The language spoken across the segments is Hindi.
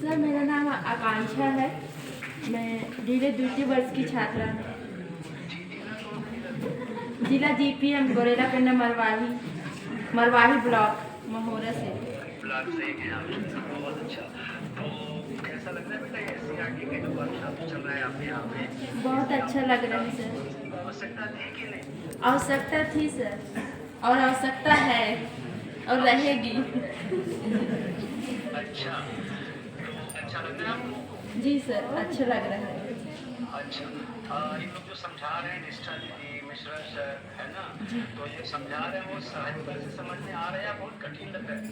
सर मेरा नाम आकांक्षा है। मैं धीरे द्वितीय वर्ष की छात्रा हूँ। जिला जीपीएम गोरेला पिंड मरवाही ब्लॉक महोरा से। ब्लॉक से हैं आप। बहुत अच्छा। तो कैसा लग रहा है बेटा ये सीआरटी के जो वर्कशॉप चल रहा है आपके यहाँ पे? बहुत अच्छा लग रहा है सर। आवश्यकता थी कि नहीं? आवश्यकता थी सर, और आवश्यकता है और रहेगी। अच्छा, तो अच्छा लग रहा है आपको? जी सर, अच्छा लग रहा है। अच्छा, ये लोग जो समझा रहे हैं निष्ठा दीदी मिश्रा सर है ना, तो ये समझा रहे हैं वो सहजता से समझ में आ रहा है या बहुत कठिन लग रहा है?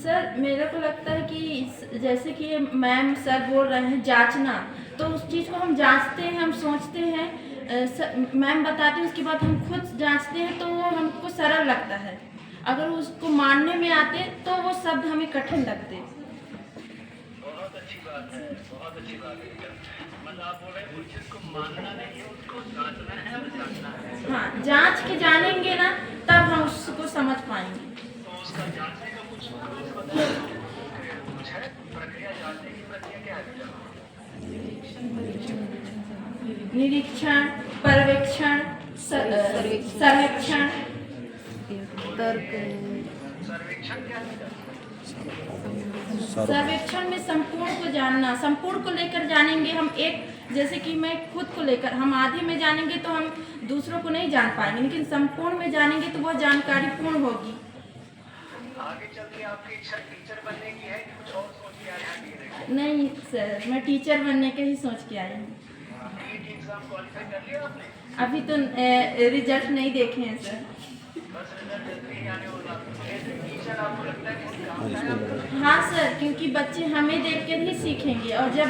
सर मेरे को लगता है कि जैसे कि मैम सर बोल रहे हैं जांचना, तो उस चीज़ को हम जांचते हैं, हम सोचते हैं, मैम बताते हैं, उसके बाद हम खुद जांचते हैं, तो वो हमको सरल लगता है। अगर उसको मानने में आते तो वो शब्द हमें कठिन लगते। बहुत अच्छी बात है, बहुत अच्छी बात है। मतलब आप बोल रहे हैं उस चीज को मानना नहीं है, उसको जांचना है और जानना है। हाँ, जांच के जानेंगे ना तब हम उसको समझ पाएंगे। तो उसका जांचने का कुछ बताया कुछ है प्रक्रिया, जांचने की प्रक्रिया क्या है बेटा? निरीक्षण, पर्यवेक्षण, सर्वेक्षण। सर्वेक्षण क्या है? सर्वेक्षण में संपूर्ण को जानना, संपूर्ण को लेकर जानेंगे हम। एक जैसे कि मैं खुद को लेकर, हम आधे में जानेंगे तो हम दूसरों को नहीं जान पाएंगे, लेकिन संपूर्ण में जानेंगे तो वह जानकारी पूर्ण होगी। आगे चल के आपकी इच्छा टीचर बनने की है कि कुछ और सोच के आए हैं? नहीं सर, मैं टीचर बनने के ही सोच के आई हूँ। नीट एग्जाम क्वालिफाई कर लिया आपने? अभी तो रिजल्ट नहीं देखे हैं सर। बस रिजल्ट जल्दी ही आने वाला है। टीचर आपको लगता है कि काम है? हाँ सर, क्योंकि बच्चे हमें देखकर ही सीखेंगे, और जब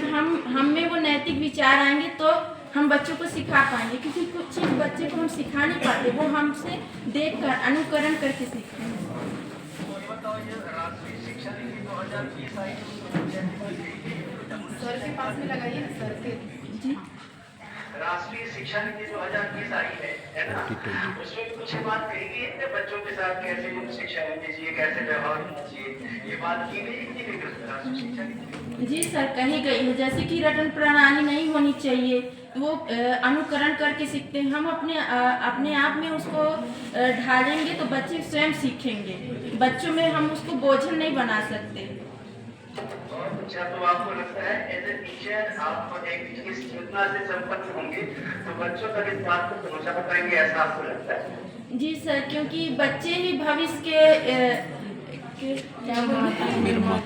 हम में वो नैतिक विचार आएंगे तो हम बच्चों को सिखा पाएंगे, क्योंकि कुछ चीज़ बच्चे को हम सिखा नहीं पाते, वो हमसे देखकर अनुकरण करके सीखते हैं। तो ये बताओ, ये राष्ट्रीय शिक्षा नीति 2020 आई सर के पास में लगाइए ना, सर के। जी, राष्ट्रीय शिक्षा नीति 2020 आई है ना, उसमें भी कुछ बात कही गई है बच्चों के साथ कैसे शिक्षा होनी चाहिए, कैसे व्यवहार होना चाहिए, ये बात की गई कि नहीं? राष्ट्रीय शिक्षा नीति जी सर, कही गई है, जैसे कि रटन प्रणाली नहीं होनी चाहिए, वो अनुकरण करके सीखते हैं। हम अपने आप में उसको ढालेंगे तो बच्चे स्वयं सीखेंगे। बच्चों में हम उसको बोझिल नहीं बना सकते। अच्छा, तो आपको लगता है एज ए टीचर आप एक इस योजना से संपन्न होंगे तो बच्चों तक इस बात को पहुंचा पाएंगे, ऐसा आपको लगता है? जी सर, क्योंकि बच्चे ही भविष्य के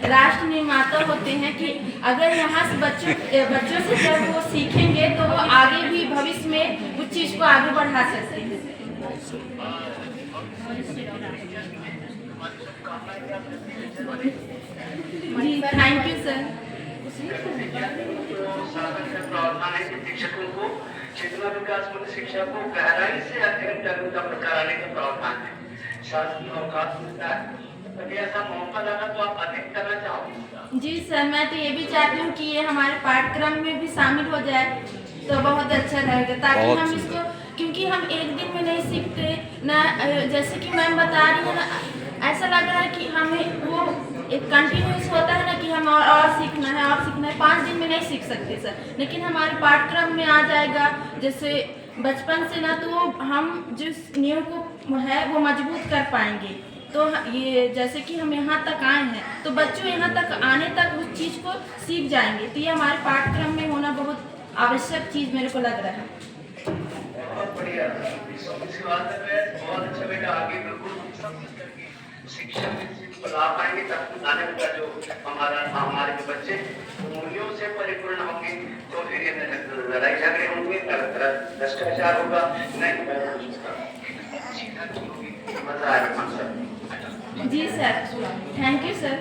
राष्ट्र निर्माता होते हैं, कि अगर यहाँ से बच्चों से जब वो सीखेंगे तो वो आगे भी भविष्य में उस चीज़ को आगे बढ़ा सकते हैं। जी, थैंक यू सर। प्रावधान है कि शिक्षकों को चेतना विकास मंत्री शिक्षा को गहराई से अध्ययन करने का कराने का प्रावधान है। शासकीय अवकाश मिलता है, कभी ऐसा मौका लगा तो आप अधिक करना चाहोगे? जी सर, मैं तो ये भी चाहती हूँ कि ये हमारे पाठ्यक्रम में भी शामिल हो जाए तो बहुत अच्छा रहेगा, ताकि हम इसको, क्योंकि हम एक दिन में नहीं सीखते ना। जैसे कि मैम बता रही है ना, ऐसा लग रहा है कि हमें वो एक कंटिन्यूस होता है ना, कि हम और सीखना है और सीखना है। 5 दिन में नहीं सीख सकते सर, लेकिन हमारे पाठ्यक्रम में आ जाएगा जैसे बचपन से ना, तो हम जिस नियम को है वो मजबूत कर पाएंगे। तो ये जैसे कि हम यहाँ तक आए हैं तो बच्चों यहाँ तक आने तक उस चीज़ को सीख जाएंगे, तो ये हमारे पाठ्यक्रम में होना बहुत आवश्यक चीज़ मेरे को लग रहा है। बहुत बढ़िया, बहुत अच्छा बेटा। आगे बिल्कुल शिक्षा में ला पाएंगे तब आने का जो हमारे जो बच्चे मूल्यों से परिपूर्ण होंगे, तो फिर ये लड़ाई झगड़े होंगे, भ्रष्टाचार होगा नहीं, मजा आएगा। जी सर, थैंक यू सर।